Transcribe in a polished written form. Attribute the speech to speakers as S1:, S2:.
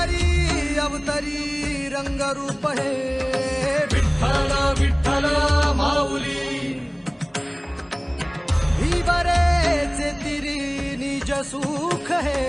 S1: अवतरी अवतरी रंगरूप हे
S2: विठ्ठल विठ्ठल माऊली
S1: ही बरेचे तिरी निज सुख हे